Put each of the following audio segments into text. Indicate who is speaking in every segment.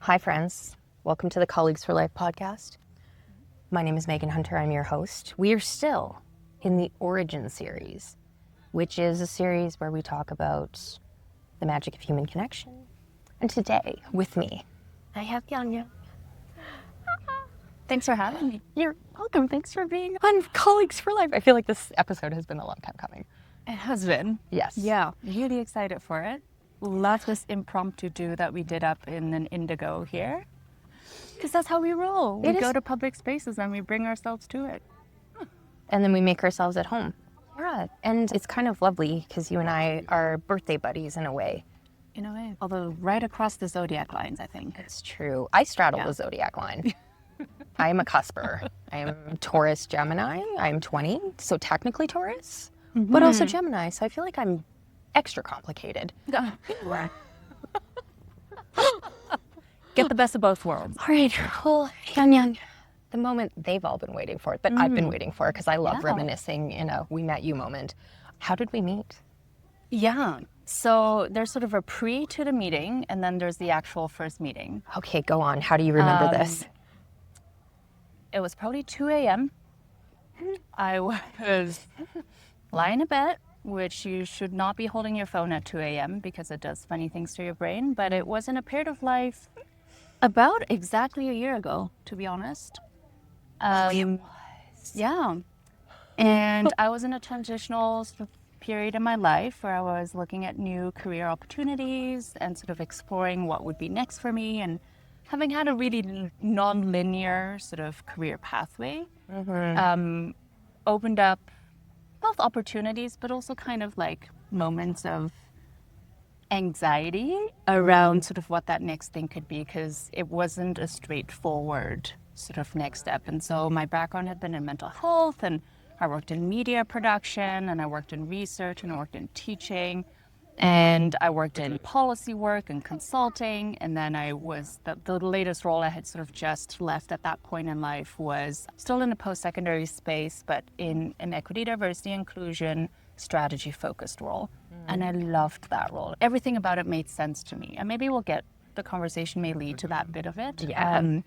Speaker 1: Hi, friends. Welcome to the Colleagues for Life podcast. My name is Megan Hunter. I'm your host. We are still in the Origin series, which is a series where we talk about the magic of human connection. And today, with me, I have Yangyang.
Speaker 2: Thanks for having me.
Speaker 1: You're welcome. Thanks for being on Colleagues for Life. I feel like this episode has been a long time coming.
Speaker 2: It has been.
Speaker 1: Yes.
Speaker 2: Yeah, really excited for it. Love this impromptu do that we did up in an Indigo here. Because that's how we roll. We go to public spaces and we bring ourselves to it.
Speaker 1: And then we make ourselves at home. Yeah. And it's kind of lovely because you and I are birthday buddies in a way.
Speaker 2: In a way. Although right across the zodiac lines, I think.
Speaker 1: It's true. I straddle the zodiac line. I am a cusper. I am Taurus Gemini. I'm 20, so technically Taurus, but also Gemini. So I feel like I'm extra complicated.
Speaker 2: Get the best of both worlds.
Speaker 1: All right, well, Yangyang, the moment they've all been waiting for, but I've been waiting for because I love reminiscing in a we met you moment. How did we meet?
Speaker 2: Yeah. So there's sort of a pre to the meeting, and then there's the actual first meeting.
Speaker 1: Okay, go on. How do you remember this?
Speaker 2: It was probably 2 a.m. I was lying in bed, which you should not be holding your phone at 2 a.m. because it does funny things to your brain. But it was in a period of life about exactly a year ago, to be honest.
Speaker 1: It was.
Speaker 2: Yeah. And I was in a transitional sort of period in my life where I was looking at new career opportunities and sort of exploring what would be next for me, and having had a really non-linear sort of career pathway, opened up both opportunities, but also kind of like moments of anxiety around sort of what that next thing could be, because it wasn't a straightforward sort of next step. And so my background had been in mental health, and I worked in media production, and I worked in research, and I worked in teaching, and I worked in policy work and consulting. And then I was, the latest role I had sort of just left at that point in life was still in a post-secondary space, but in an equity, diversity, inclusion, strategy-focused role. And I loved that role. Everything about it made sense to me. And maybe the conversation may lead to that bit of it.
Speaker 1: Yeah.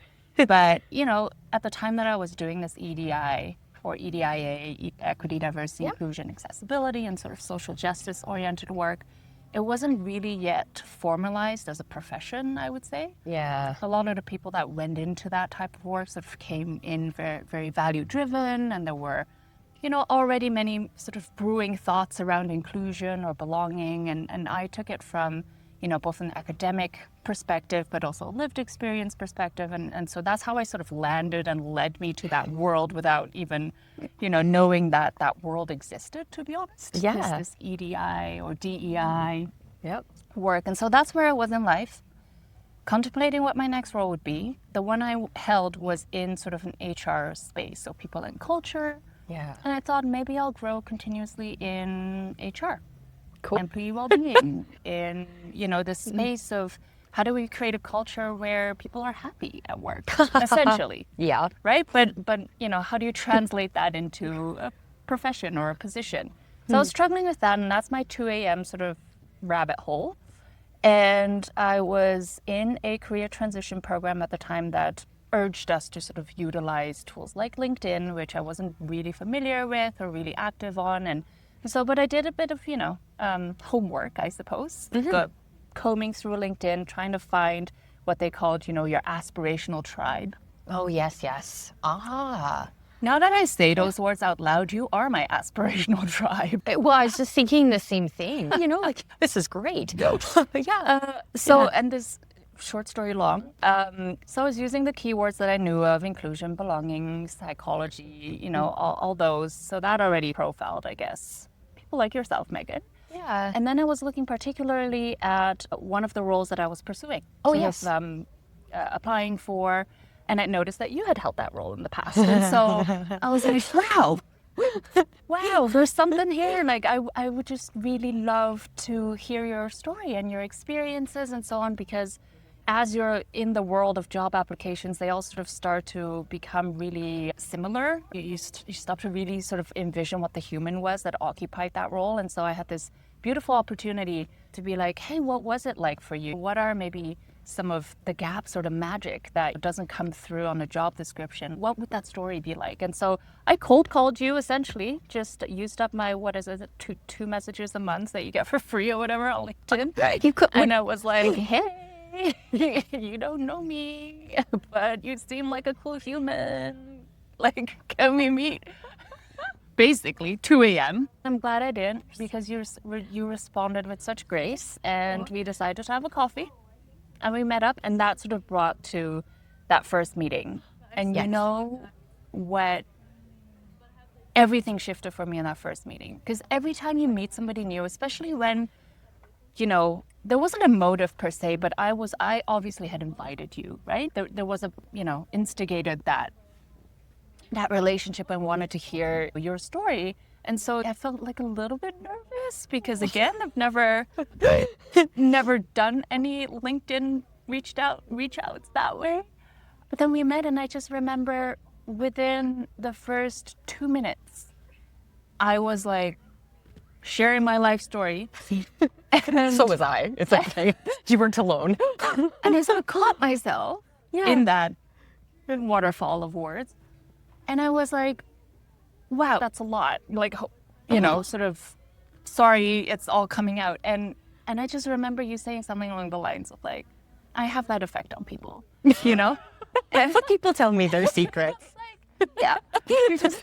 Speaker 2: But, you know, at the time that I was doing this EDI, or EDIA, equity, diversity, inclusion, accessibility, and sort of social justice-oriented work, it wasn't really yet formalized as a profession, I would say.
Speaker 1: Yeah.
Speaker 2: A lot of the people that went into that type of work sort of came in very, very value-driven, and there were, you know, already many sort of brewing thoughts around inclusion or belonging, and I took it from, you know, both an academic perspective, but also a lived experience perspective. And so that's how I sort of landed and led me to that world without even, you know, knowing that that world existed, to be honest.
Speaker 1: Yeah.
Speaker 2: This EDI or DEI
Speaker 1: Yep.
Speaker 2: work. And so that's where I was in life, contemplating what my next role would be. The one I held was in sort of an HR space, so people and culture.
Speaker 1: Yeah.
Speaker 2: And I thought maybe I'll grow continuously in HR.
Speaker 1: Cool.
Speaker 2: Employee well-being, in, you know, the space of how do we create a culture where people are happy at work, essentially.
Speaker 1: Yeah.
Speaker 2: Right? But you know, how do you translate that into a profession or a position? So I was struggling with that, and that's my 2 a.m. sort of rabbit hole. And I was in a career transition program at the time that urged us to sort of utilize tools like LinkedIn, which I wasn't really familiar with or really active on. And so, but I did a bit of, you know, homework, I suppose, combing through LinkedIn, trying to find what they called, you know, your aspirational tribe.
Speaker 1: Oh, yes, yes. Ah.
Speaker 2: Now that I say those words out loud, you are my aspirational tribe.
Speaker 1: Well, I was just thinking the same thing. You know, like, this is great.
Speaker 2: And this short story long. So I was using the keywords that I knew of: inclusion, belonging, psychology, you know, all those. So that already profiled, I guess, people like yourself, Megan.
Speaker 1: Yeah.
Speaker 2: And then I was looking particularly at one of the roles that I was pursuing.
Speaker 1: Oh,
Speaker 2: sort
Speaker 1: yes.
Speaker 2: of, applying for, and I noticed that you had held that role in the past. And so I was like, wow, there's something here. Like, I would just really love to hear your story and your experiences and so on, because as you're in the world of job applications, they all sort of start to become really similar. You start to really sort of envision what the human was that occupied that role. And so I had this beautiful opportunity to be like, hey, what was it like for you? What are maybe some of the gaps or the magic that doesn't come through on a job description, what would that story be like? And so I cold called you, essentially, just used up my, what is it, two messages a month that you get for free or whatever on LinkedIn.
Speaker 1: You could,
Speaker 2: And I was like, hey, you don't know me, but you seem like a cool human. Like, can we meet? Basically, 2 a.m. I'm glad I didn't, because you responded with such grace, and we decided to have a coffee. And we met up, and that sort of brought to that first meeting. And you know what? Everything shifted for me in that first meeting. Because every time you meet somebody new, especially when, you know, there wasn't a motive per se, but I obviously had invited you, right? There was a, you know, instigated that relationship and wanted to hear your story. And so I felt like a little bit nervous because, again, I've never done any LinkedIn reach outs that way. But then we met, and I just remember within the first 2 minutes, I was like sharing my life story.
Speaker 1: And so was I. It's okay. You weren't alone.
Speaker 2: And I sort of caught myself in that waterfall of words. And I was like, wow, that's a lot. Like, you know, sort of, sorry, it's all coming out. And I just remember you saying something along the lines of like, I have that effect on people, you know?
Speaker 1: And what people tell me their secrets.
Speaker 2: Yeah.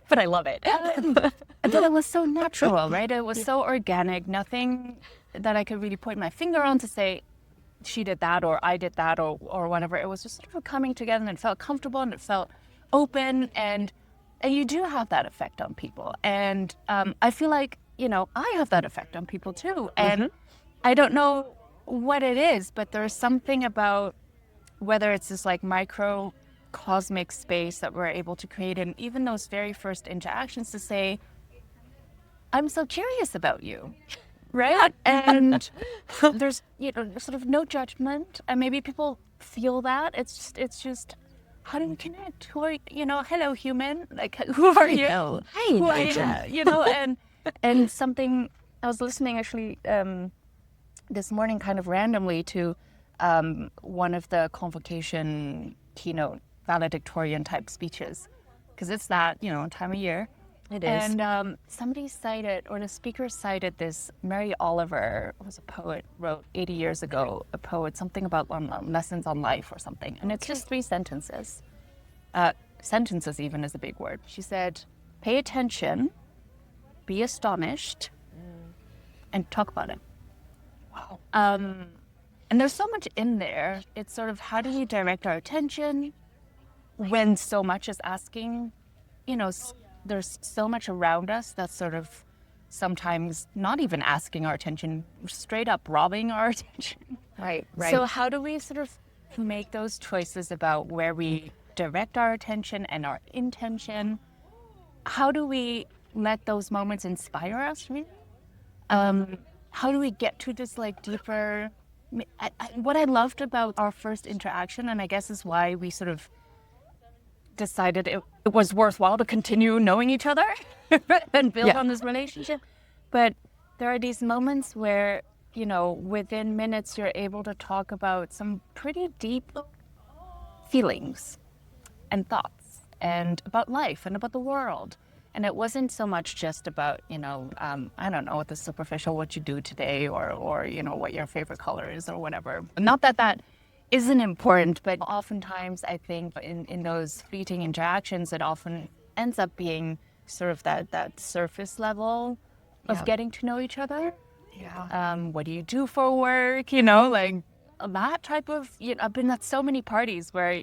Speaker 1: But I love it.
Speaker 2: But it was so natural, right? It was so organic. Nothing that I could really point my finger on to say, she did that or I did that or whatever. It was just sort of coming together, and it felt comfortable and it felt open, and you do have that effect on people. And I feel like, you know, I have that effect on people too. And I don't know what it is, but there's something about whether it's this like microcosmic space that we're able to create, and even those very first interactions to say, I'm so curious about you, right? And there's, you know, sort of no judgment, and maybe people feel that. It's just how do we connect? Who are you know? Hello, human. Like, who are you?
Speaker 1: Hey,
Speaker 2: who are you? You know, and something I was listening actually this morning, kind of randomly, to one of the convocation keynote valedictorian type speeches, because it's that, you know, time of year.
Speaker 1: It is.
Speaker 2: And somebody cited, or the speaker cited this Mary Oliver, who was a poet, wrote 80 years ago, a poet, something about lessons on life or something. And it's just 3 sentences. Sentences even is a big word. She said, pay attention, be astonished, and talk about it.
Speaker 1: Wow.
Speaker 2: And there's so much in there. It's sort of, how do we direct our attention when so much is asking, you know, there's so much around us that's sort of sometimes not even asking our attention, straight up robbing our attention.
Speaker 1: Right.
Speaker 2: So how do we sort of make those choices about where we direct our attention and our intention? How do we let those moments inspire us, really? How do we get to this like deeper... what I loved about our first interaction, and I guess is why we sort of decided it was worthwhile to continue knowing each other and build on this relationship. But there are these moments where, you know, within minutes, you're able to talk about some pretty deep feelings and thoughts and about life and about the world. And it wasn't so much just about, you know, I don't know, what the superficial, what you do today, or, you know, what your favorite color is or whatever. Not that that isn't important, but oftentimes I think in those fleeting interactions, it often ends up being sort of that surface level of getting to know each other.
Speaker 1: Yeah.
Speaker 2: What do you do for work? You know, like that type of, you know, I've been at so many parties where,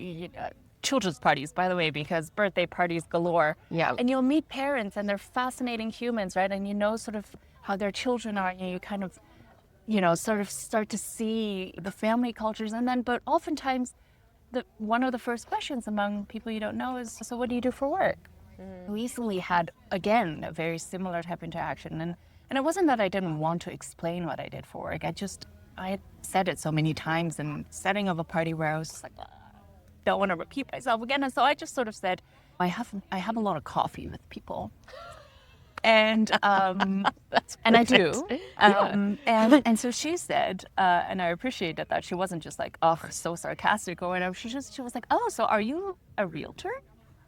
Speaker 2: children's parties, by the way, because birthday parties galore.
Speaker 1: Yeah.
Speaker 2: And you'll meet parents, and they're fascinating humans, right? And you know sort of how their children are, and you kind of, you know, sort of start to see the family cultures. And then, but oftentimes, one of the first questions among people you don't know is, so what do you do for work? We recently had, again, a very similar type of interaction. And it wasn't that I didn't want to explain what I did for work. I had said it so many times in setting of a party where I was just like, don't want to repeat myself again. And so I just sort of said, I have a lot of coffee with people. And and I do. And so she said, and I appreciated that she wasn't just like, oh, so sarcastic or whatever. She was like, oh, so are you a realtor?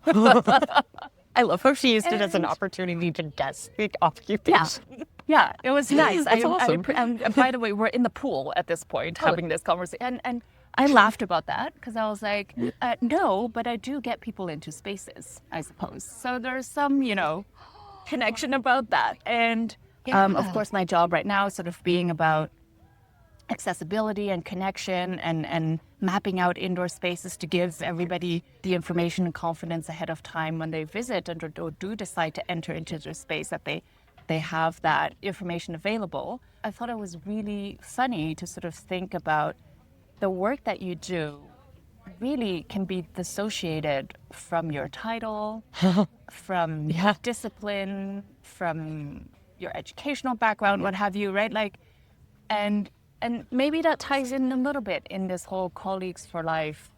Speaker 1: I love how she used it as an opportunity to test the occupation.
Speaker 2: Yeah, it was nice.
Speaker 1: That's awesome.
Speaker 2: And by the way, we're in the pool at this point having this conversation. And I laughed about that because I was like, no, but I do get people into spaces, I suppose. So there's some, connection about that. And of course, my job right now is sort of being about accessibility and connection and mapping out indoor spaces to give everybody the information and confidence ahead of time when they visit and or do decide to enter into their space, that they have that information available. I thought it was really funny to sort of think about the work that you do really can be dissociated from your title, from discipline, from your educational background, what have you, right? Like, and maybe that ties in a little bit in this whole Colleagues for Life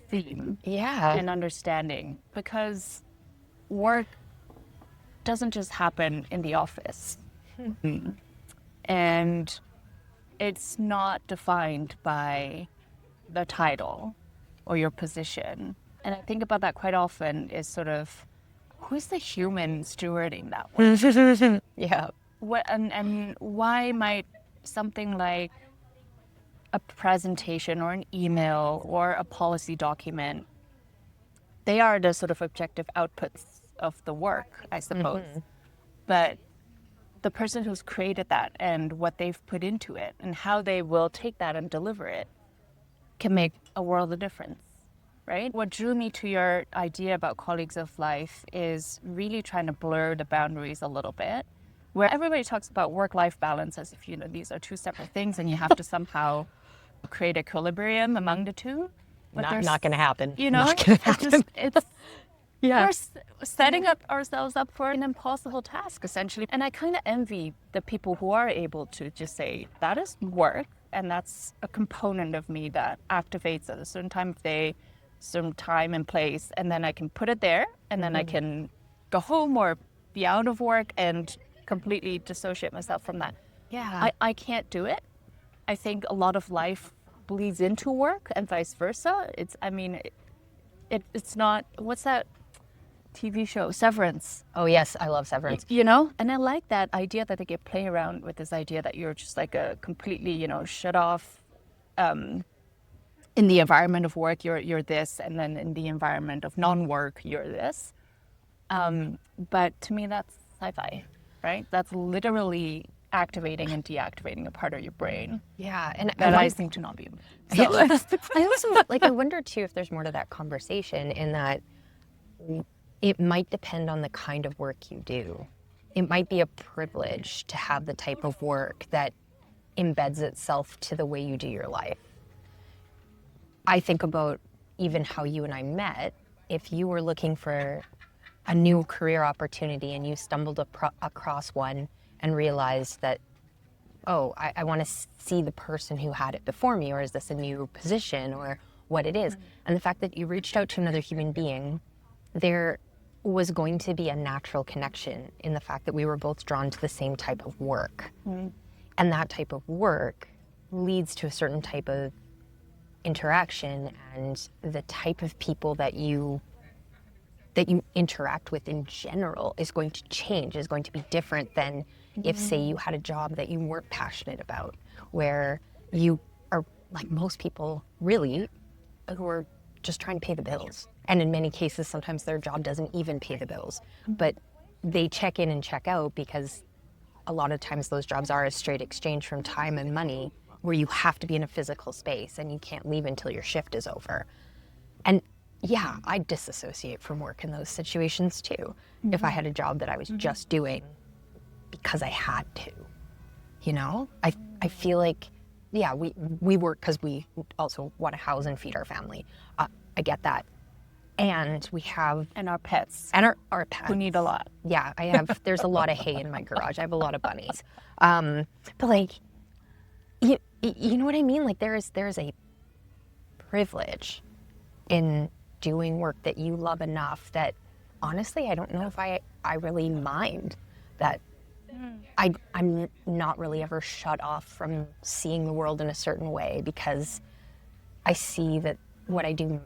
Speaker 2: theme.
Speaker 1: Yeah.
Speaker 2: And understanding, because work doesn't just happen in the office. And it's not defined by the title or your position. And I think about that quite often is sort of, who's the human stewarding that work?
Speaker 1: Yeah.
Speaker 2: And why might something like a presentation or an email or a policy document, they are the sort of objective outputs of the work, I suppose. But the person who's created that and what they've put into it and how they will take that and deliver it can make a world of difference, right? What drew me to your idea about Colleagues of Life is really trying to blur the boundaries a little bit, where everybody talks about work-life balance as if, these are two separate things and you have to somehow create equilibrium among the two. But
Speaker 1: Not going to happen.
Speaker 2: Not gonna happen. We're setting up ourselves up for an impossible task, essentially. And I kind of envy the people who are able to just say, that is work, and that's a component of me that activates at a certain time of day, certain time and place, and then I can put it there, and then I can go home or be out of work and completely dissociate myself from that.
Speaker 1: Yeah.
Speaker 2: I can't do it. I think a lot of life bleeds into work and vice versa. It's not, what's that TV show, Severance?
Speaker 1: Oh, yes. I love Severance.
Speaker 2: And I like that idea that they get play around with this idea that you're just like a completely, shut off. In the environment of work, you're this, and then in the environment of non-work, you're this. But to me, that's sci-fi, right? That's literally activating and deactivating a part of your brain.
Speaker 1: Yeah. And
Speaker 2: that I seem to not be.
Speaker 1: So, I also, I wonder too if there's more to that conversation in that it might depend on the kind of work you do. It might be a privilege to have the type of work that embeds itself to the way you do your life. I think about even how you and I met. If you were looking for a new career opportunity and you stumbled across one and realized that, oh, I want to see the person who had it before me, or is this a new position, or what it is. And the fact that you reached out to another human being, there was going to be a natural connection in the fact that we were both drawn to the same type of work. And that type of work leads to a certain type of interaction, and the type of people that you interact with in general is going to change, is going to be different than if, say, you had a job that you weren't passionate about, where you are, like most people really, who are just trying to pay the bills. And in many cases, sometimes their job doesn't even pay the bills, but they check in and check out because a lot of times those jobs are a straight exchange from time and money, where you have to be in a physical space and you can't leave until your shift is over. And yeah, I disassociate from work in those situations too. If I had a job that I was just doing because I had to, I feel like, yeah, we work because we also want to house and feed our family. I get that. And we have...
Speaker 2: And our pets.
Speaker 1: And our pets.
Speaker 2: Who need a lot.
Speaker 1: Yeah, there's a lot of hay in my garage. I have a lot of bunnies. But you know what I mean? Like there's a privilege in doing work that you love enough that honestly, I don't know if I I really mind that I'm not really ever shut off from seeing the world in a certain way, because I see that what I do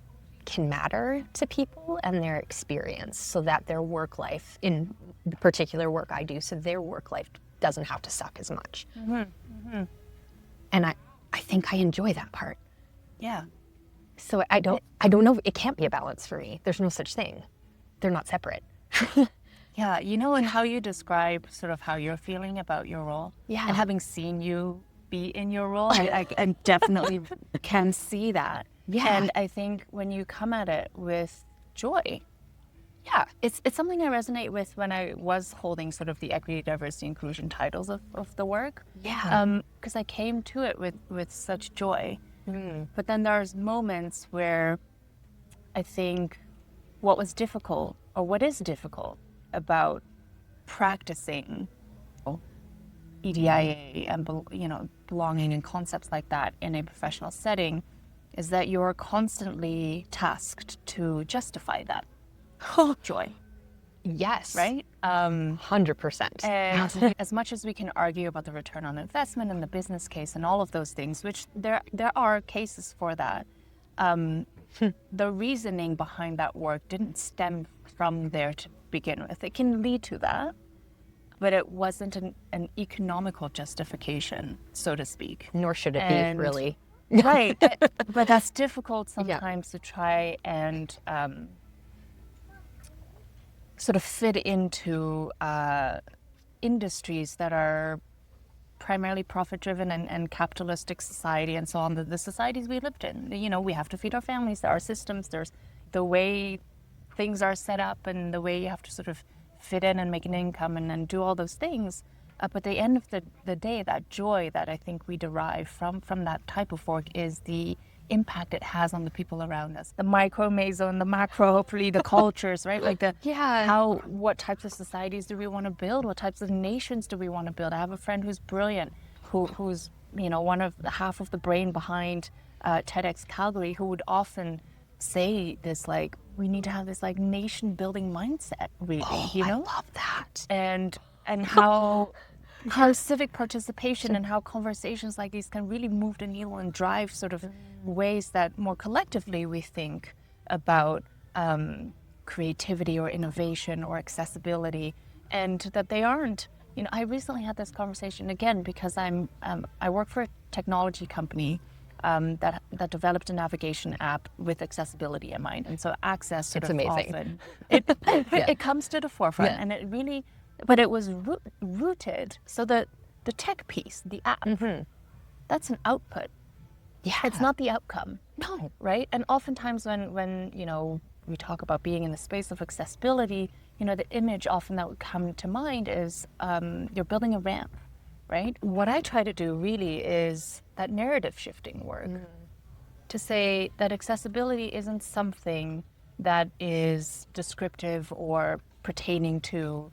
Speaker 1: can matter to people and their experience, so that their work life, in the particular work I do, so their work life doesn't have to suck as much. And I think I enjoy that part.
Speaker 2: Yeah.
Speaker 1: So I don't know, it can't be a balance for me. There's no such thing. They're not separate.
Speaker 2: Yeah, and how you describe sort of how you're feeling about your role.
Speaker 1: Yeah.
Speaker 2: And having seen you be in your role, I definitely can see that.
Speaker 1: Yeah.
Speaker 2: And I think when you come at it with joy, yeah, it's something I resonate with when I was holding sort of the equity, diversity, inclusion titles of the work.
Speaker 1: Yeah.
Speaker 2: Because I came to it with such joy. But then there's moments where I think what was difficult, or what is difficult about practicing EDIA and belonging and concepts like that in a professional setting, is that you're constantly tasked to justify that joy.
Speaker 1: Yes.
Speaker 2: Right?
Speaker 1: 100%.
Speaker 2: And as much as we can argue about the return on investment and the business case and all of those things, which there are cases for that, the reasoning behind that work didn't stem from there to begin with. It can lead to that, but it wasn't an economical justification, so to speak.
Speaker 1: Nor should it be, really.
Speaker 2: Right. But that's difficult sometimes to try and sort of fit into industries that are primarily profit-driven and capitalistic society and so on, the societies we lived in. We have to feed our families, there are systems, there's the way things are set up and the way you have to sort of fit in and make an income and do all those things. But at the end of the day, that joy that I think we derive from that type of work is the impact it has on the people around us. The micro, meso, and the macro, hopefully the cultures, right? Like what types of societies do we want to build? What types of nations do we want to build? I have a friend who's brilliant, who's one of the half of the brain behind TEDx Calgary, who would often say this, like, we need to have this like nation building mindset, really.
Speaker 1: I love that.
Speaker 2: And how civic participation and how conversations like these can really move the needle and drive sort of ways that more collectively we think about creativity or innovation or accessibility, and that they aren't. I recently had this conversation again because I work for a technology company that developed a navigation app with accessibility in mind, and so access sort of
Speaker 1: amazing.
Speaker 2: Often it comes to the forefront, and it really. But it was rooted, so the tech piece, the app, that's an output.
Speaker 1: Yeah.
Speaker 2: It's not the outcome.
Speaker 1: No.
Speaker 2: Right? And oftentimes when we talk about being in the space of accessibility, the image often that would come to mind is you're building a ramp, right? What I try to do really is that narrative shifting work to say that accessibility isn't something that is descriptive or pertaining to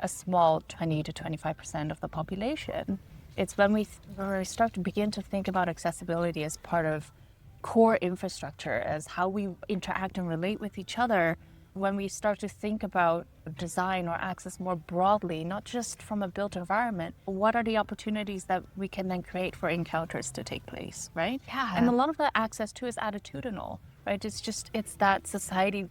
Speaker 2: a small 20 to 25% of the population. It's when we start to begin to think about accessibility as part of core infrastructure, as how we interact and relate with each other, when we start to think about design or access more broadly, not just from a built environment, what are the opportunities that we can then create for encounters to take place, right?
Speaker 1: Yeah.
Speaker 2: And a lot of that access too is attitudinal, right? It's that society,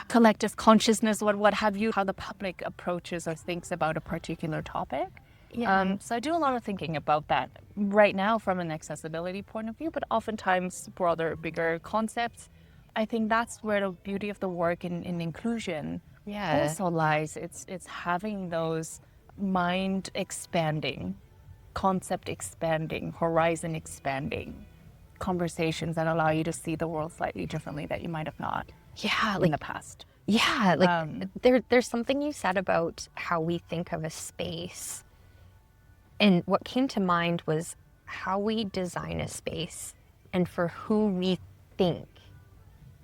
Speaker 2: collective consciousness, what have you, how the public approaches or thinks about a particular topic.
Speaker 1: Yeah.
Speaker 2: So I do a lot of thinking about that right now from an accessibility point of view, but oftentimes broader, bigger concepts. I think that's where the beauty of the work in inclusion also lies. It's having those mind expanding, concept expanding, horizon expanding conversations that allow you to see the world slightly differently that you might have not in the past.
Speaker 1: Yeah, there's something you said about how we think of a space. And what came to mind was how we design a space and for who we think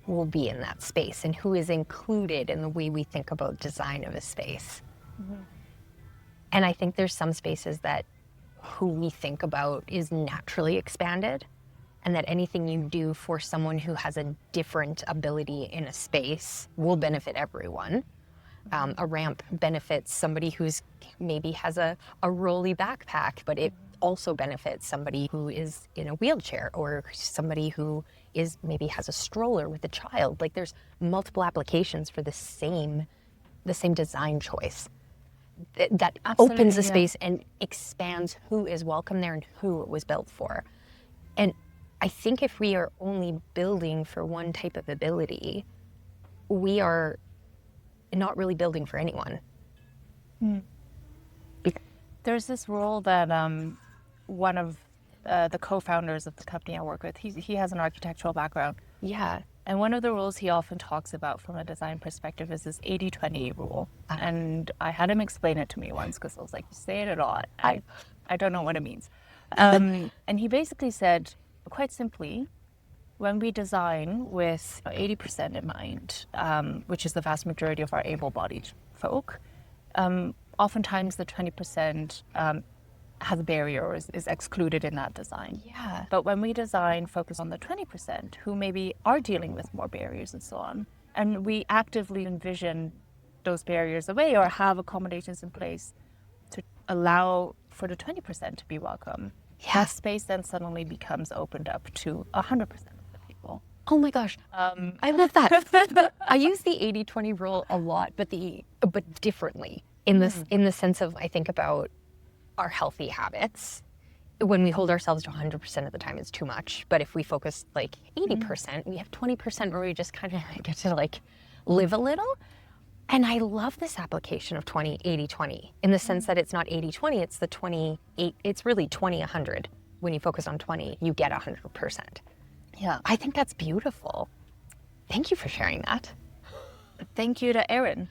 Speaker 1: will be in that space and who is included in the way we think about design of a space. And I think there's some spaces that who we think about is naturally expanded, and that anything you do for someone who has a different ability in a space will benefit everyone. A ramp benefits somebody who's maybe has a rolly backpack, but it also benefits somebody who is in a wheelchair, or somebody who is maybe has a stroller with a child. Like, there's multiple applications for the same design choice that opens the space and expands who is welcome there and who it was built for. And I think if we are only building for one type of ability, we are not really building for anyone.
Speaker 2: There's this rule that one of the co-founders of the company I work with, he has an architectural background.
Speaker 1: Yeah.
Speaker 2: And one of the rules he often talks about from a design perspective is this 80-20 rule. And I had him explain it to me once, because I was like, you say it a lot. I don't know what it means. And he basically said, quite simply, when we design with 80% in mind, which is the vast majority of our able-bodied folk, oftentimes the 20% has a barrier or is excluded in that design.
Speaker 1: Yeah.
Speaker 2: But when we design, focus on the 20% who maybe are dealing with more barriers and so on, and we actively envision those barriers away or have accommodations in place to allow for the 20% to be welcome, that space then suddenly becomes opened up to 100% of the people.
Speaker 1: Oh my gosh, I love that. I use the 80-20 rule a lot, but differently in the sense of, I think about our healthy habits. When we hold ourselves to 100% of the time, it's too much. But if we focus like 80%, we have 20% where we just kind of get to like live a little. And I love this application of 80-20 in the sense that it's not 80-20, it's the 28, it's really 20-100. When you focus on 20, you get 100%.
Speaker 2: Yeah.
Speaker 1: I think that's beautiful. Thank you for sharing that.
Speaker 2: Thank you to Aaron.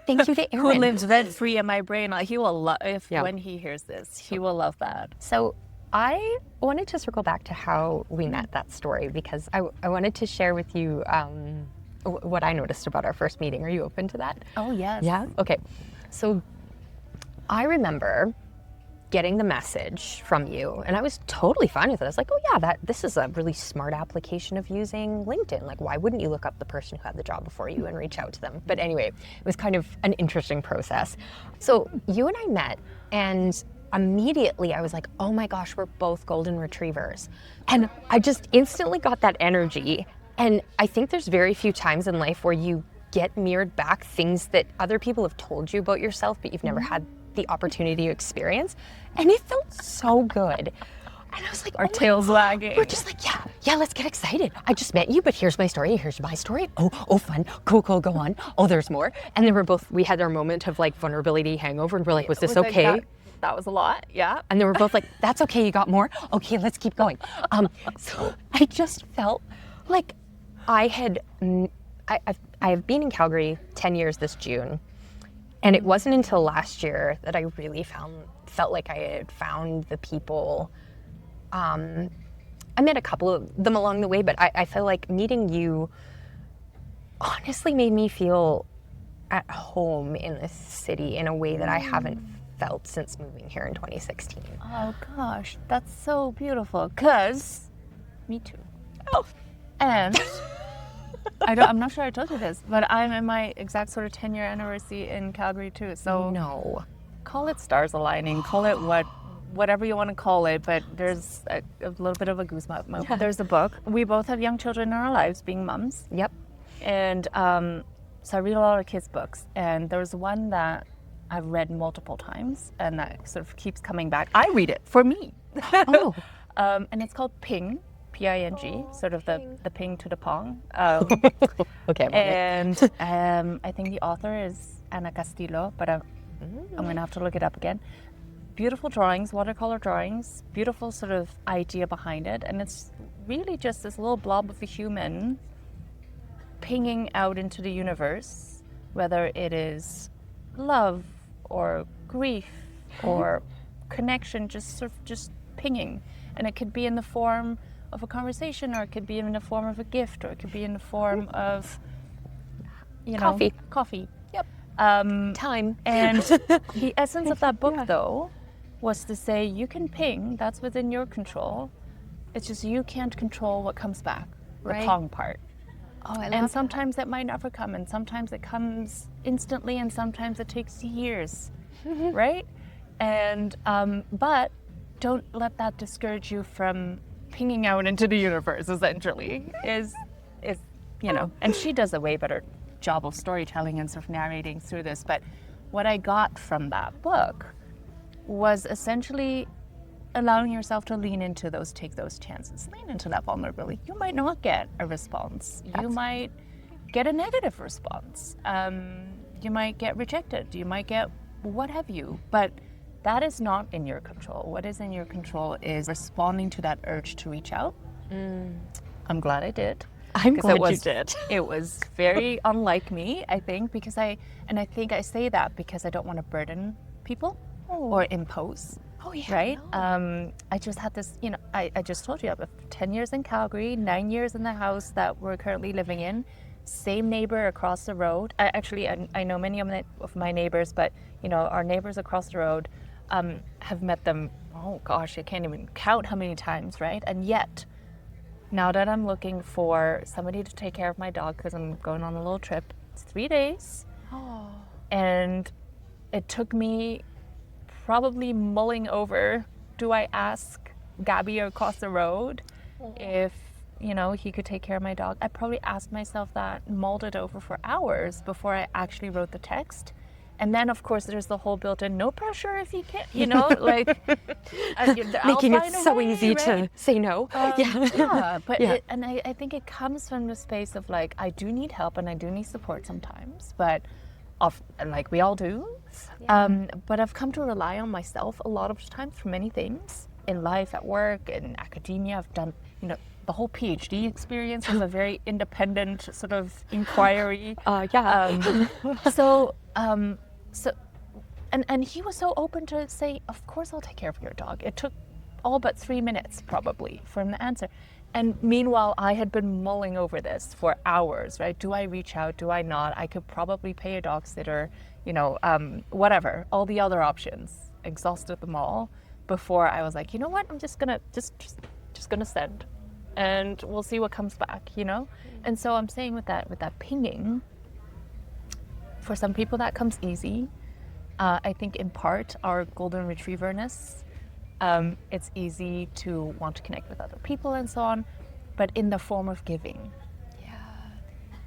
Speaker 1: Thank you to Aaron.
Speaker 2: Who lives rent-free in my brain. He will love, when he hears this, he will love that.
Speaker 1: So I wanted to circle back to how we met, that story, because I wanted to share with you what I noticed about our first meeting. Are you open to that?
Speaker 2: Oh, yes.
Speaker 1: Yeah? Okay. So I remember getting the message from you, and I was totally fine with it. I was like, oh yeah, this is a really smart application of using LinkedIn. Like, why wouldn't you look up the person who had the job before you and reach out to them? But anyway, it was kind of an interesting process. So you and I met, and immediately I was like, oh my gosh, we're both golden retrievers. And I just instantly got that energy. And I think there's very few times in life where you get mirrored back things that other people have told you about yourself, but you've never had the opportunity to experience. And it felt so good. And I was like,
Speaker 2: our tails wagging.
Speaker 1: We're just like, yeah, let's get excited. I just met you, but here's my story. Here's my story. Oh, fun. Cool, go on. Oh, there's more. And then we had our moment of like vulnerability hangover, and we're like, was this okay?
Speaker 2: Like that was a lot, yeah.
Speaker 1: And then we're both like, that's okay, you got more? Okay, let's keep going. So I just felt like I have been in Calgary 10 years this June. And it wasn't until last year that I really felt like I had found the people. I met a couple of them along the way, but I feel like meeting you honestly made me feel at home in this city in a way that I haven't felt since moving here in 2016.
Speaker 2: Oh gosh, that's so beautiful, because me too.
Speaker 1: Oh.
Speaker 2: And I'm not sure I told you this, but I'm in my exact sort of 10-year anniversary in Calgary too. So
Speaker 1: no,
Speaker 2: call it stars aligning, call it whatever you want to call it, but there's a little bit of a goosebump moment. Yeah. There's a book. We both have young children in our lives, being mums.
Speaker 1: Yep.
Speaker 2: And so I read a lot of kids' books, and there's one that I've read multiple times, and that sort of keeps coming back. I read it for me.
Speaker 1: Oh.
Speaker 2: And it's called Ping. P-I-N-G, sort of the ping to the pong.
Speaker 1: Okay.
Speaker 2: And I think the author is Ana Castillo, but I'm going to have to look it up again. Beautiful drawings, watercolor drawings, beautiful sort of idea behind it. And it's really just this little blob of a human pinging out into the universe, whether it is love or grief or connection, just pinging. And it could be in the form of a conversation, or it could be in the form of a gift, or it could be in the form of, coffee.
Speaker 1: Yep. Time.
Speaker 2: And the essence of that book, though, was to say you can ping. That's within your control. It's just you can't control what comes back.
Speaker 1: Right.
Speaker 2: The pong part.
Speaker 1: Oh, I love
Speaker 2: And
Speaker 1: that.
Speaker 2: sometimes it might never come, and sometimes it comes instantly, and sometimes it takes years, right? And but don't let that discourage you from pinging out into the universe. Essentially, is And she does a way better job of storytelling and sort of narrating through this. But what I got from that book was essentially allowing yourself to lean into take those chances, lean into that vulnerability. You might not get a response. You might get a negative response. You might get rejected. You might get what have you. But that is not in your control. What is in your control is responding to that urge to reach out. I'm glad I did.
Speaker 1: I'm
Speaker 2: 'Cause
Speaker 1: glad you did.
Speaker 2: It was very unlike me, I think, because I think I say that because I don't want to burden people or impose.
Speaker 1: Oh, yeah.
Speaker 2: Right?
Speaker 1: No.
Speaker 2: I just had this, I just told you, I have 10 years in Calgary, 9 years in the house that we're currently living in, same neighbor across the road. I know many of my neighbors, but, our neighbors across the road, have met them, oh gosh, I can't even count how many times, right? And yet, now that I'm looking for somebody to take care of my dog, because I'm going on a little trip, it's 3 days.
Speaker 1: Oh.
Speaker 2: And it took me probably mulling over, do I ask Gabby across the road if, he could take care of my dog? I probably asked myself that, mulled it over for hours before I actually wrote the text. And then, of course, there's the whole built-in, no pressure if you can't,
Speaker 1: Making it so easy to say no.
Speaker 2: But
Speaker 1: Yeah.
Speaker 2: I think it comes from the space of like, I do need help and I do need support sometimes, but and like we all do. But I've come to rely on myself a lot of times for many things in life, at work, in academia. I've done, the whole PhD experience was a very independent sort of inquiry. And he was so open to say, of course I'll take care of your dog. It took all but 3 minutes probably for him to answer. And meanwhile, I had been mulling over this for hours, right? Do I reach out? Do I not? I could probably pay a dog sitter, whatever, all the other options, exhausted them all before I was like, you know what? I'm just gonna gonna send, and we'll see what comes back, And so I'm saying with that pinging, for some people that comes easy. I think in part our golden retrieverness, it's easy to want to connect with other people and so on, but in the form of giving.
Speaker 1: Yeah.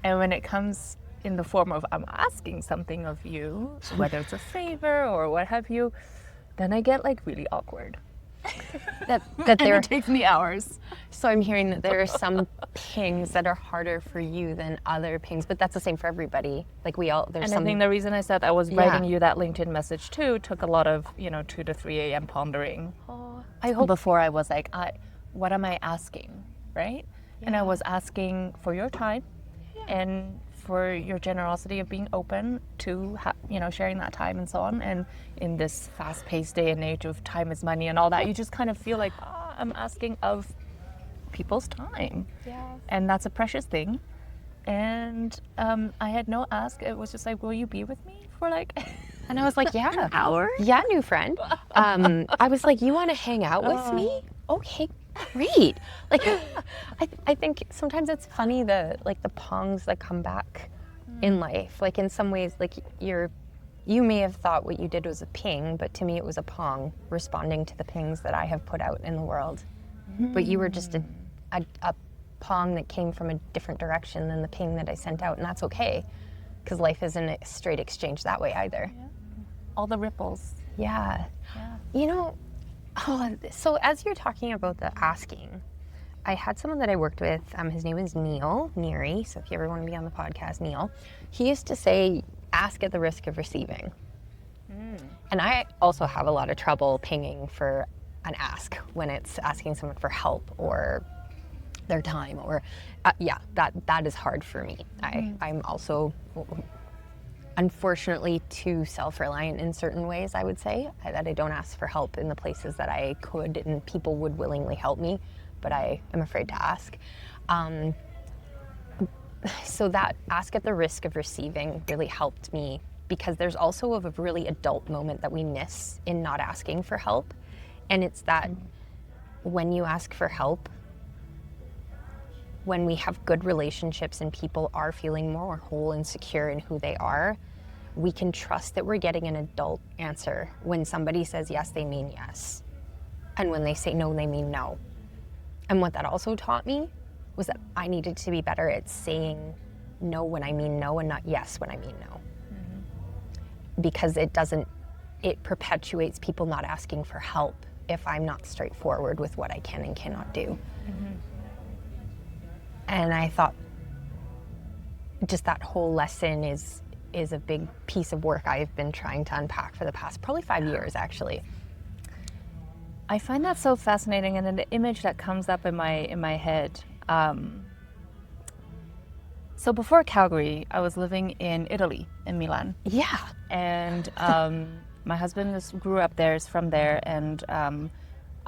Speaker 2: And when it comes in the form of I'm asking something of you, whether it's a favor or what have you, then I get like really awkward.
Speaker 1: That
Speaker 2: And
Speaker 1: there.
Speaker 2: it takes me hours.
Speaker 1: So I'm hearing that there are some pings that are harder for you than other pings, but that's the same for everybody. Like there's
Speaker 2: And I think the reason I said I was
Speaker 1: Yeah.
Speaker 2: writing you that LinkedIn message too took a lot of 2 to 3 a.m. pondering.
Speaker 1: I hope
Speaker 2: Before I was like, what am I asking, right? And I
Speaker 1: Yeah.
Speaker 2: was asking for your time and for your generosity of being open to, sharing that time and so on. And in this fast-paced day and age of time is money and all that, you just kind of feel like, I'm asking of people's time.
Speaker 1: Yeah.
Speaker 2: And that's a precious thing. And I had no ask. It was just like, will you be with me for like...
Speaker 1: And I was like, yeah.
Speaker 2: An hour?
Speaker 1: Yeah, new friend. I was like, you want to hang out with me? Okay, great. Like, I think sometimes it's funny the pongs that come back in life. Like in some ways, like you may have thought what you did was a ping, but to me it was a pong responding to the pings that I have put out in the world. But you were just a pong that came from a different direction than the ping that I sent out, and that's okay, because life isn't a straight exchange that way either.
Speaker 2: Yeah. All the ripples.
Speaker 1: Yeah. So as you're talking about the asking, I had someone that I worked with, his name is Neil Neary, so if you ever want to be on the podcast, Neil, he used to say, ask at the risk of receiving. And I also have a lot of trouble pinging for an ask when it's asking someone for help or their time or, that is hard for me. I'm also unfortunately too self-reliant in certain ways, I would say, that I don't ask for help in the places that I could and people would willingly help me, but I am afraid to ask. So that ask at the risk of receiving really helped me, because there's also a really adult moment that we miss in not asking for help. And it's that when you ask for help, when we have good relationships and people are feeling more whole and secure in who they are, we can trust that we're getting an adult answer. When somebody says yes, they mean yes. And when they say no, they mean no. And what that also taught me was that I needed to be better at saying no when I mean no and not yes when I mean no. Because it perpetuates people not asking for help if I'm not straightforward with what I can and cannot do. And I thought just that whole lesson is a big piece of work I've been trying to unpack for the past probably 5 years, actually.
Speaker 3: I find that so fascinating, and then the image that comes up in my head. So before Calgary, I was living in Italy, in Milan.
Speaker 1: Yeah.
Speaker 3: And my husband grew up there, is from there, and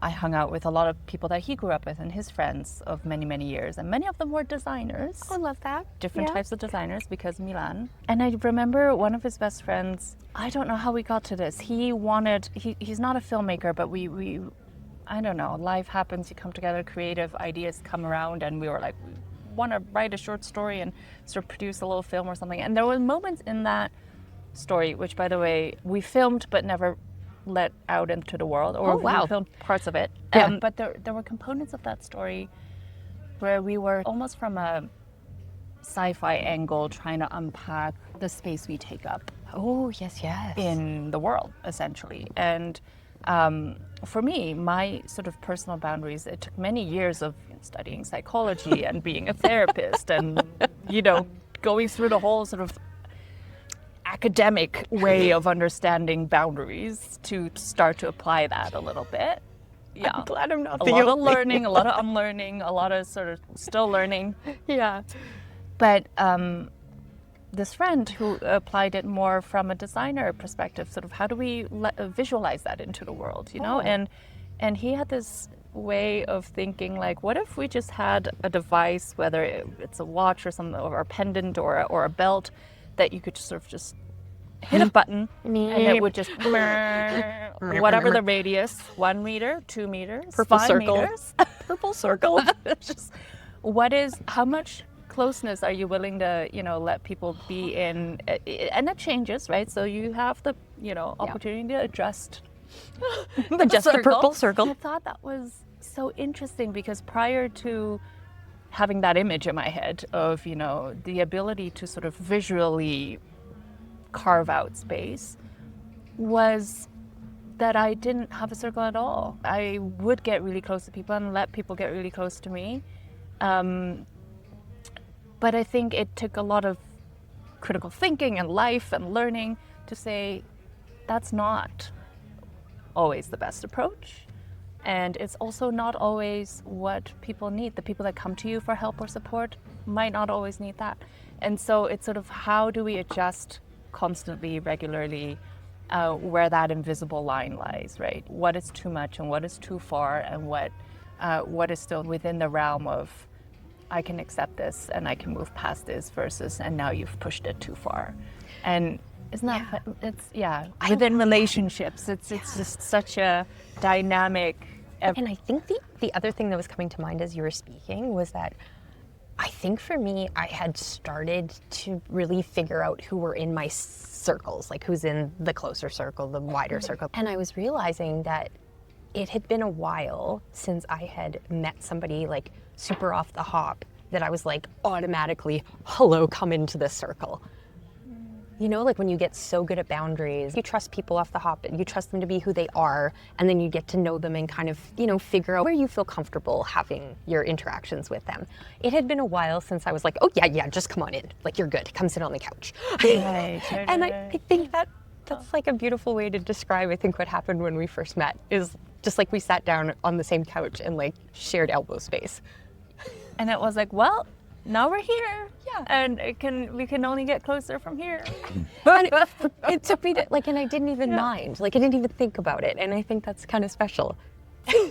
Speaker 3: I hung out with a lot of people that he grew up with and his friends of many, many years. And many of them were designers.
Speaker 1: I love that.
Speaker 3: Different types of designers because Milan. And I remember one of his best friends, I don't know how we got to this. He's not a filmmaker, but we I don't know, life happens, you come together, creative ideas come around, and we were like, we want to write a short story and sort of produce a little film or something. And there were moments in that story, which by the way, we filmed but never let out into the world, or we filmed parts of it.
Speaker 1: Yeah.
Speaker 3: But there were components of that story where we were almost from a sci-fi angle trying to unpack the space we take up
Speaker 1: Oh, yes.
Speaker 3: in the world, essentially. And for me, my sort of personal boundaries, it took many years of studying psychology and being a therapist and, going through the whole sort of academic way of understanding boundaries to start to apply that a little bit. Yeah.
Speaker 1: I'm glad I'm not
Speaker 3: A
Speaker 1: the
Speaker 3: lot of
Speaker 1: only
Speaker 3: learning, a lot of unlearning, a lot of sort of still learning.
Speaker 1: Yeah.
Speaker 3: But this friend who applied it more from a designer perspective, sort of how do we visualize that into the world, And he had this way of thinking, like, what if we just had a device, whether it's a watch or something, or a pendant or a belt, that you could sort of just hit a button and it would just whatever the radius, 1 meter, 2 meters,
Speaker 1: Purple
Speaker 3: 5
Speaker 1: circle.
Speaker 3: meters.
Speaker 1: Purple circle.
Speaker 3: Just how much closeness are you willing to, let people be in? And that changes, right? So you have the, opportunity to adjust
Speaker 1: The purple circle.
Speaker 3: I thought that was so interesting because prior to having that image in my head of, the ability to sort of visually carve out space, was that I didn't have a circle at all. I would get really close to people and let people get really close to me. But I think it took a lot of critical thinking and life and learning to say that's not always the best approach. And it's also not always what people need. The people that come to you for help or support might not always need that. And so it's sort of how do we adjust constantly, regularly, where that invisible line lies, right? What is too much and what is too far, and what is still within the realm of I can accept this and I can move past this versus and now you've pushed it too far. And isn't that it's within relationships, it's just such a dynamic.
Speaker 1: And I think the other thing that was coming to mind as you were speaking was that I think for me, I had started to really figure out who were in my circles, like who's in the closer circle, the wider circle. And I was realizing that it had been a while since I had met somebody like super off the hop that I was like automatically, hello, come into this circle. Like when you get so good at boundaries, you trust people off the hop, you trust them to be who they are, and then you get to know them and kind of, figure out where you feel comfortable having your interactions with them. It had been a while since I was like, oh yeah, just come on in. Like, you're good, come sit on the couch.
Speaker 3: Right.
Speaker 1: And I think that's like a beautiful way to describe, I think, what happened when we first met is just like we sat down on the same couch and like shared elbow space.
Speaker 3: And it was like, well, now we're here.
Speaker 1: Yeah.
Speaker 3: And we can only get closer from here.
Speaker 1: And it took me and I didn't even mind. Like, I didn't even think about it. And I think that's kind of special.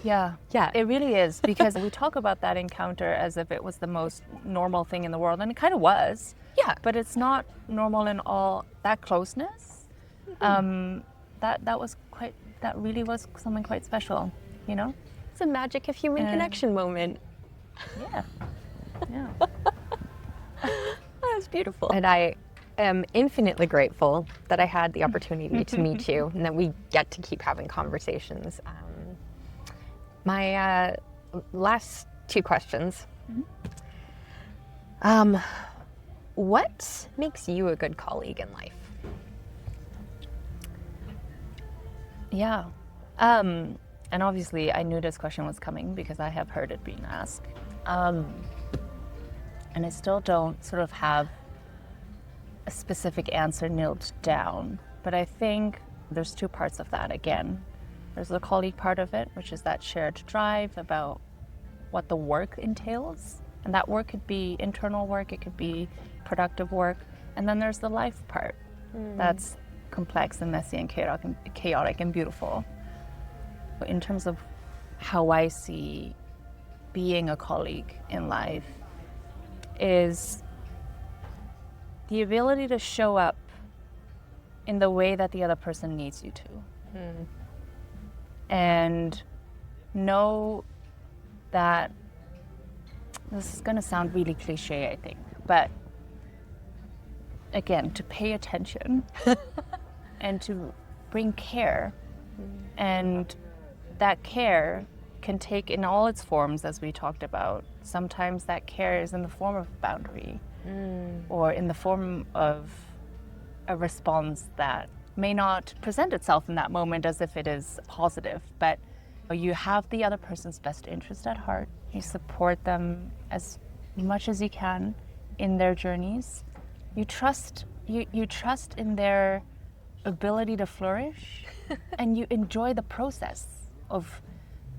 Speaker 3: Yeah.
Speaker 1: Yeah.
Speaker 3: It really is, because we talk about that encounter as if it was the most normal thing in the world, and it kind of was.
Speaker 1: Yeah.
Speaker 3: But it's not normal in all that closeness.
Speaker 1: Mm-hmm.
Speaker 3: That really was something quite special,
Speaker 1: It's a magic of human connection moment.
Speaker 3: Yeah. Yeah. That's beautiful.
Speaker 1: And I am infinitely grateful that I had the opportunity to meet you and that we get to keep having conversations. My last two questions. What makes you a good colleague in life?
Speaker 3: Yeah. And obviously, I knew this question was coming because I have heard it being asked. And I still don't sort of have a specific answer nailed down. But I think there's two parts of that. Again, there's the colleague part of it, which is that shared drive about what the work entails. And that work could be internal work, it could be productive work. And then there's the life part. That's complex and messy and chaotic and beautiful. In terms of how I see being a colleague in life is the ability to show up in the way that the other person needs you to. And know that, this is going to sound really cliche, I think, but again, to pay attention and to bring care. And that care can take in all its forms, as we talked about. Sometimes that care is in the form of boundary or in the form of a response that may not present itself in that moment as if it is positive, but you have the other person's best interest at heart. You support them as much as you can in their journeys. You trust in their ability to flourish, and you enjoy the process of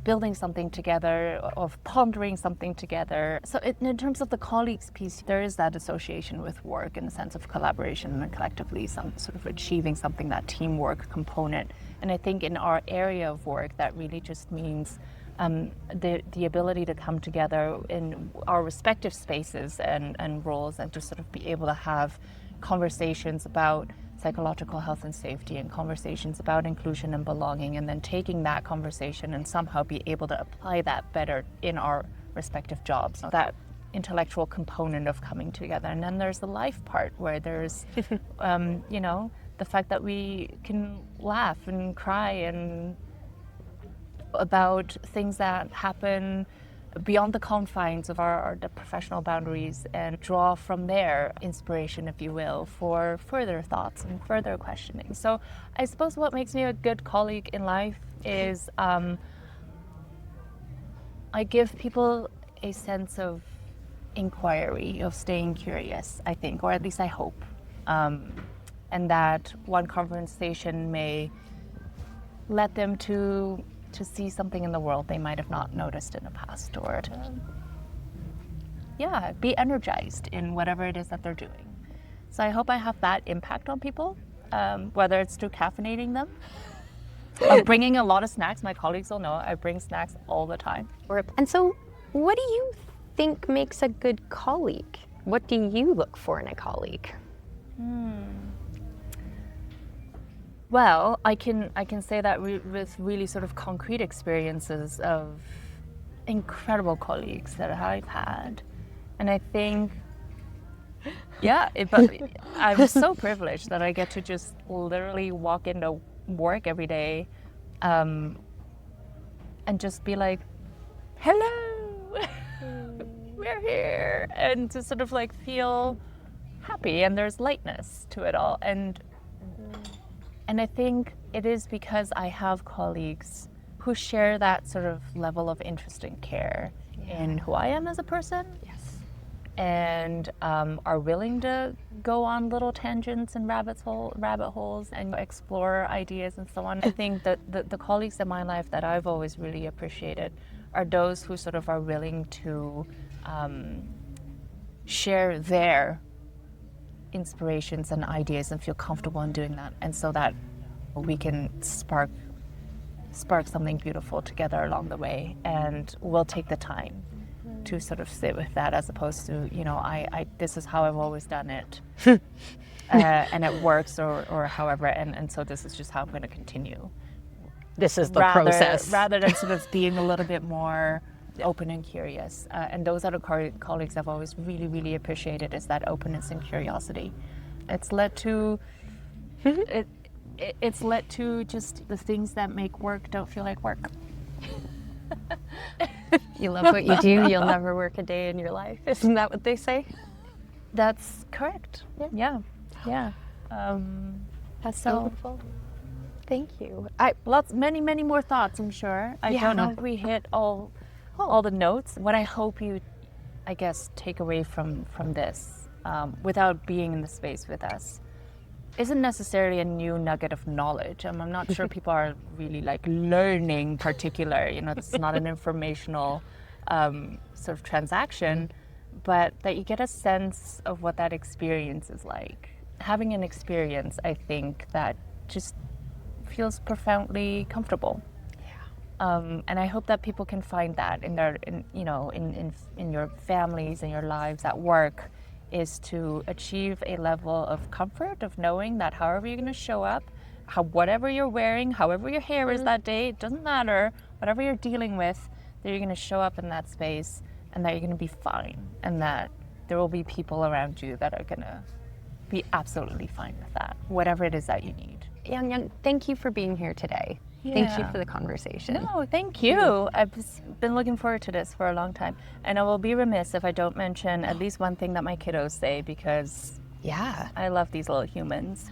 Speaker 3: building something together, of pondering something together. So in terms of the colleagues piece, there is that association with work in the sense of collaboration and collectively some sort of achieving something, that teamwork component. And I think in our area of work, that really just means the ability to come together in our respective spaces and roles, and to sort of be able to have conversations about psychological health and safety, and conversations about inclusion and belonging, and then taking that conversation and somehow be able to apply that better in our respective jobs. That intellectual component of coming together. And then there's the life part, where there's the fact that we can laugh and cry and about things that happen beyond the confines of our the professional boundaries, and draw from there inspiration, if you will, for further thoughts and further questioning. So I suppose what makes me a good colleague in life is I give people a sense of inquiry, of staying curious, I think, or at least I hope. And that one conversation may let them to see something in the world they might have not noticed in the past, or to be energized in whatever it is that they're doing. So I hope I have that impact on people, whether it's through caffeinating them, or bringing a lot of snacks. My colleagues will know I bring snacks all the time.
Speaker 1: And so what do you think makes a good colleague? What do you look for in a colleague?
Speaker 3: Well, I can say that with really sort of concrete experiences of incredible colleagues that I've had, and I think, but I'm so privileged that I get to just literally walk into work every day, and just be like, "Hello, we're here," and to sort of like feel happy, and there's lightness to it all, and I think it is because I have colleagues who share that sort of level of interest and care in who I am as a person.
Speaker 1: Yes.
Speaker 3: And are willing to go on little tangents and rabbit holes and explore ideas and so on. I think that the colleagues in my life that I've always really appreciated are those who sort of are willing to share their inspirations and ideas and feel comfortable in doing that, and so that we can spark something beautiful together along the way. And we'll take the time to sort of sit with that, as opposed to, I this is how I've always done it, and it works, or however, and so this is just how I'm going to continue.
Speaker 1: This is the process.
Speaker 3: Rather than sort of being a little bit more
Speaker 2: open and curious. And those are the colleagues I've always really, really appreciated, is that openness and curiosity. It's led to it's led to just the things that make work don't feel like work.
Speaker 1: You love what you do, you'll never work a day in your life. Isn't that what they say?
Speaker 2: That's correct. Yeah.
Speaker 1: That's
Speaker 2: So-
Speaker 1: so beautiful. Thank you.
Speaker 2: Many more thoughts, I'm sure. I
Speaker 1: Yeah.
Speaker 2: don't know if we hit all the notes. What I hope you, I guess, take away from this, without being in the space with us, isn't necessarily a new nugget of knowledge. I'm not sure people are really like learning particular. It's not an informational sort of transaction, but that you get a sense of what that experience is like. Having an experience, I think, that just feels profoundly comfortable. And I hope that people can find that in your families, in your lives, at work, is to achieve a level of comfort of knowing that however you're going to show up, whatever you're wearing, however your hair is that day, it doesn't matter, whatever you're dealing with, that you're going to show up in that space and that you're going to be fine, and that there will be people around you that are going to be absolutely fine with that, whatever it is that you need.
Speaker 1: Yangyang, thank you for being here today. Thank you
Speaker 2: Yeah.
Speaker 1: for the conversation.
Speaker 2: No, thank you. I've been looking forward to this for a long time. And I will be remiss if I don't mention at least one thing that my kiddos say, because
Speaker 1: Yeah.
Speaker 2: I love these little humans.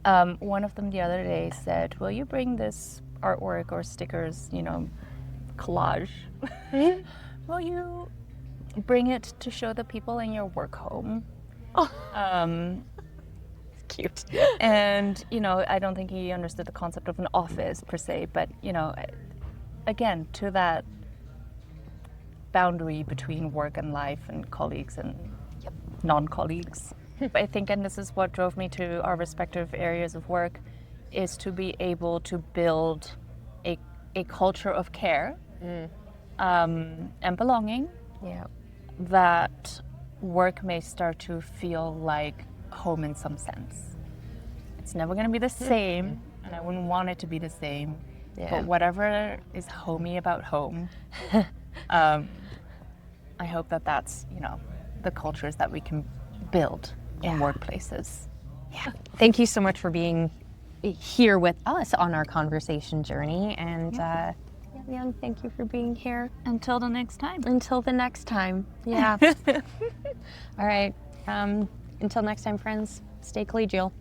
Speaker 2: One of them the other day said, "Will you bring this artwork or stickers, collage? Will you bring it to show the people in your work home?"
Speaker 1: Cute.
Speaker 2: And, I don't think he understood the concept of an office per se, but, again, to that boundary between work and life and colleagues and non-colleagues. I think, and this is what drove me to our respective areas of work, is to be able to build a culture of care and belonging,
Speaker 1: Yeah.
Speaker 2: that work may start to feel like home in some sense. It's never going to be the same, and I wouldn't want it to be the same.
Speaker 1: Yeah.
Speaker 2: But whatever is homey about home, I hope that that's, the cultures that we can build in workplaces.
Speaker 1: Yeah. Thank you so much for being here with us on our conversation journey. And Yangyang, thank you for being here.
Speaker 2: Until the next time.
Speaker 1: Until the next time. Yeah. All right. Until next time, friends, stay collegial.